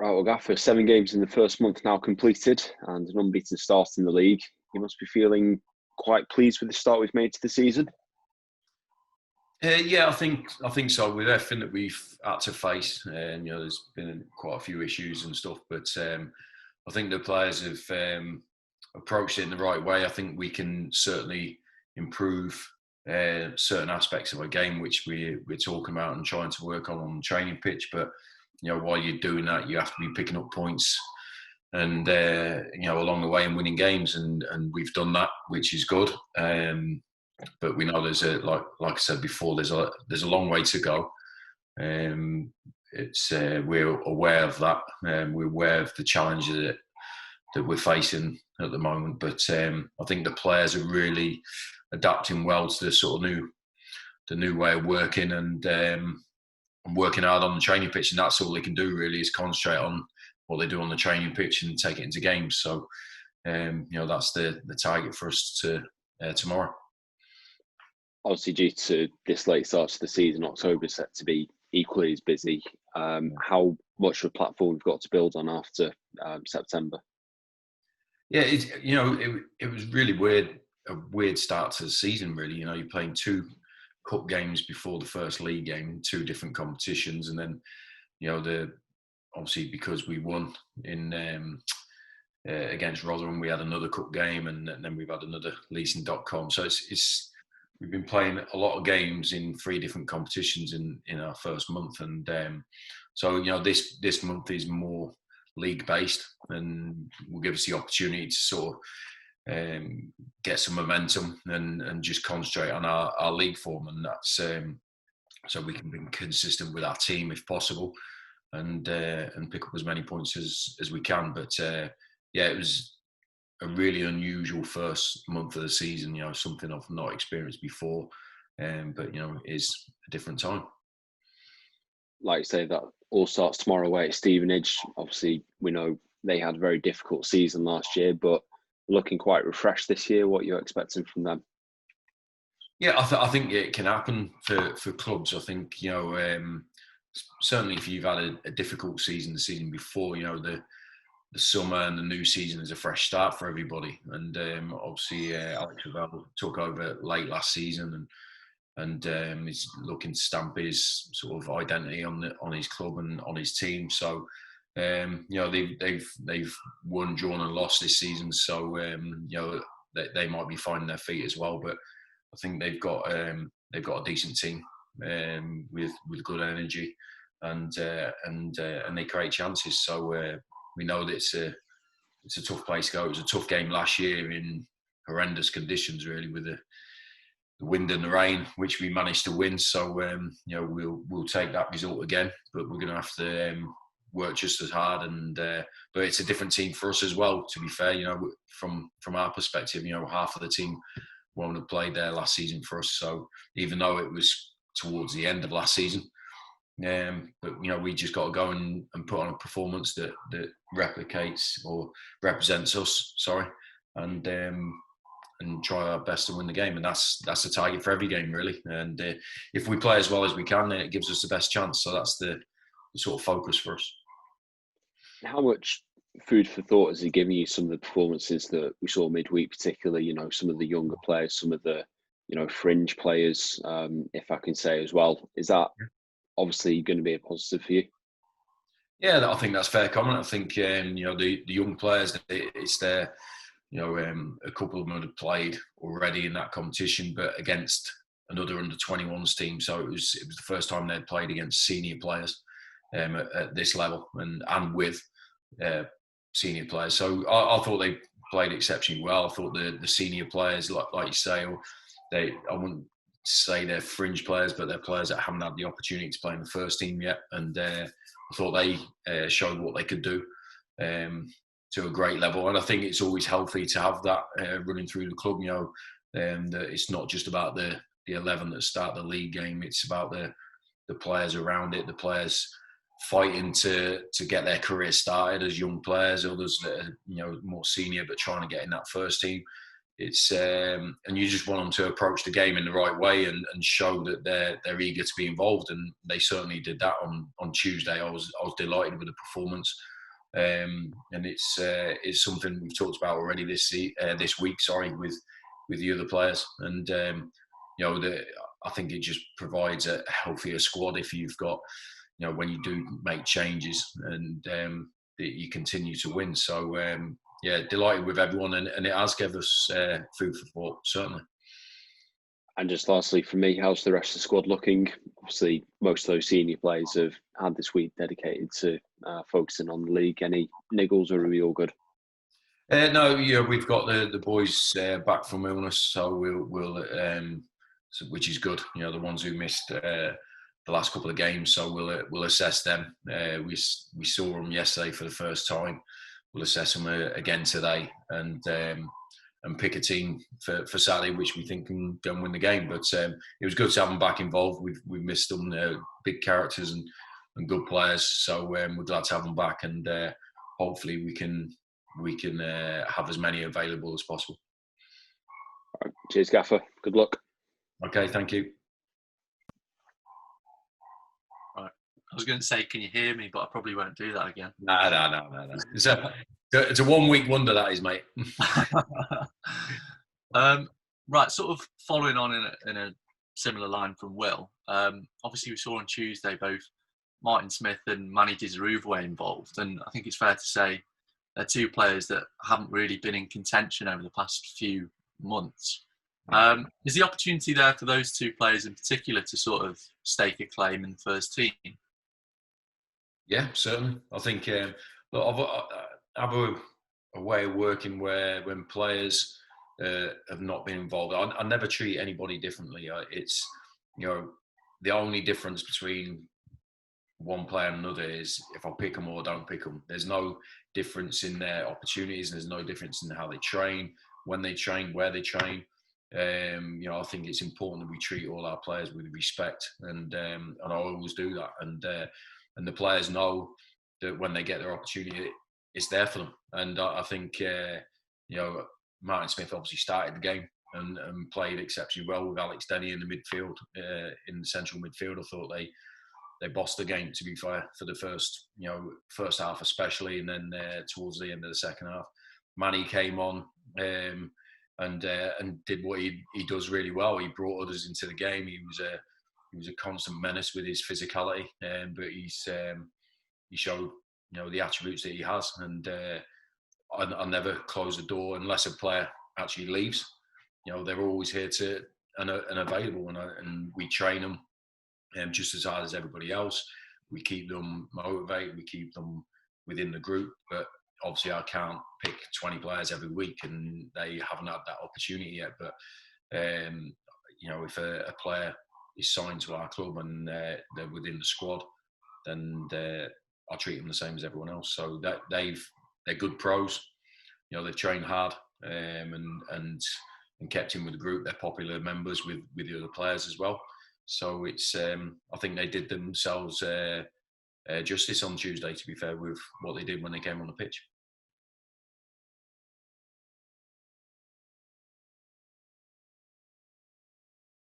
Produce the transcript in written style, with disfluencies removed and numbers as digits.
Right, well, Gaffer, 7 games in the first month now completed and an unbeaten start in the league. You must be feeling quite pleased with the start we've made to the season. Yeah, I think so. With everything that we've had to face, there's been quite a few issues and stuff, but I think the players have approached it in the right way. I think we can certainly improve certain aspects of our game, which we're talking about and trying to work on the training pitch. But while you're doing that, you have to be picking up points and along the way and winning games, and we've done that, which is good. But we know there's like I said before, there's a long way to go. We're aware of that. We're aware of the challenges that we're facing at the moment. But I think the players are really adapting well to the new way of working and working hard on the training pitch. And that's all they can do really, is concentrate on what they do on the training pitch and take it into games. So that's the target for us to tomorrow. Obviously, due to this late start to the season, October is set to be equally as busy. How much of a platform we've got to build on after September? Yeah, it was really a weird start to the season. Really, you're playing 2 cup games before the first league game, 2 different competitions, and then obviously because we won in against Rotherham, we had another cup game, and then we've had another leasing.com. So we've been playing a lot of games in 3 different competitions in our first month, and so this month is more league based, and will give us the opportunity to sort of get some momentum and just concentrate on our league form, and that's so we can be consistent with our team if possible, and pick up as many points as we can. But it was a really unusual first month of the season, something I've not experienced before, but it is a different time. Like you say, that all starts tomorrow away at Stevenage. Obviously, we know they had a very difficult season last year, but looking quite refreshed this year. What you're expecting from them? Yeah, I think it can happen for clubs. I think certainly if you've had a difficult season the season before, the summer and the new season is a fresh start for everybody. And obviously, Alex Ravel took over late last season, and he's looking to stamp his sort of identity on his club and on his team. So they've won, drawn, and lost this season. So they might be finding their feet as well. But I think they've got a decent team with good energy, and they create chances. So we know that it's a tough place to go. It was a tough game last year in horrendous conditions, really, with the wind and the rain, which we managed to win. So we'll take that result again, but we're going to have to work just as hard. And but it's a different team for us as well. To be fair, from our perspective, half of the team won't have played there last season for us. So even though it was towards the end of last season, but we just got to go and put on a performance that replicates or represents us. And try our best to win the game, and that's the target for every game, really. And if we play as well as we can, then it gives us the best chance. So that's the sort of focus for us. How much food for thought has he given you, some of the performances that we saw midweek, particularly, some of the younger players, some of the, fringe players, if I can say as well? Is that obviously going to be a positive for you? Yeah, I think that's fair comment. I think, the young players, it's their, a couple of them had played already in that competition, but against another under-21s team. So it was the first time they'd played against senior players at this level and with senior players. So I thought they played exceptionally well. I thought the senior players, like you say, I wouldn't say they're fringe players, but they're players that haven't had the opportunity to play in the first team yet. And I thought they showed what they could do to a great level. And I think it's always healthy to have that running through the club, that it's not just about the 11 that start the league game. It's about the players around it, the players fighting to get their career started as young players, others that are more senior but trying to get in that first team. it's and you just want them to approach the game in the right way and show that they're eager to be involved, and they certainly did that on Tuesday. I was delighted with the performance, and it's something we've talked about already this week. Sorry, with the other players, and I think it just provides a healthier squad if you've got, when you do make changes and you continue to win. So delighted with everyone, and it has given us food for thought, certainly. And just lastly, for me, how's the rest of the squad looking? Obviously, most of those senior players have had this week dedicated to focusing on the league. Any niggles, or are we all good? No, we've got the boys back from illness, so we'll which is good. The ones who missed the last couple of games, so we'll assess them. We saw them yesterday for the first time. We'll assess them again today, and pick a team for Saturday, which we think can go and win the game. But it was good to have them back involved. We've missed them, big characters and good players. So we're glad to have them back, and hopefully we can have as many available as possible. All right. Cheers, Gaffer. Good luck. Okay, thank you. Right. I was going to say, can you hear me? But I probably won't do that again. No. It's a 1 week wonder, that is, mate. Right, sort of following on in a similar line from Will. Obviously, we saw on Tuesday both Martin Smith and Mannie were involved, and I think it's fair to say they're two players that haven't really been in contention over the past few months. Is the opportunity there for those two players in particular to sort of stake a claim in the first team? Yeah, certainly. I think I have a way of working where when players have not been involved, I never treat anybody differently. It's the only difference between one player and another is if I pick them or don't pick them. There's no difference in their opportunities. There's no difference in how they train, when they train, where they train. I think it's important that we treat all our players with respect, and I always do that. And the players know that when they get their opportunity, it's there for them. And I think Martin Smith obviously started the game and played exceptionally well with Alex Denny in the midfield, in the central midfield. I thought they bossed the game, to be fair, for the first half especially, and then towards the end of the second half, Mannie came on and did what he does really well. He brought others into the game. He was a constant menace with his physicality, but he showed the attributes that he has, and I never close the door unless a player actually leaves. They're always here and available, and we train them just as hard as everybody else. We keep them motivated. We keep them within the group, but obviously I can't pick 20 players every week, and they haven't had that opportunity yet. But if a player is signed to our club and they're within the squad, then I treat them the same as everyone else. So that they're good pros. They've trained hard and kept in with the group. They're popular members with the other players as well. So it's I think they did themselves justice on Tuesday, to be fair, with what they did when they came on the pitch.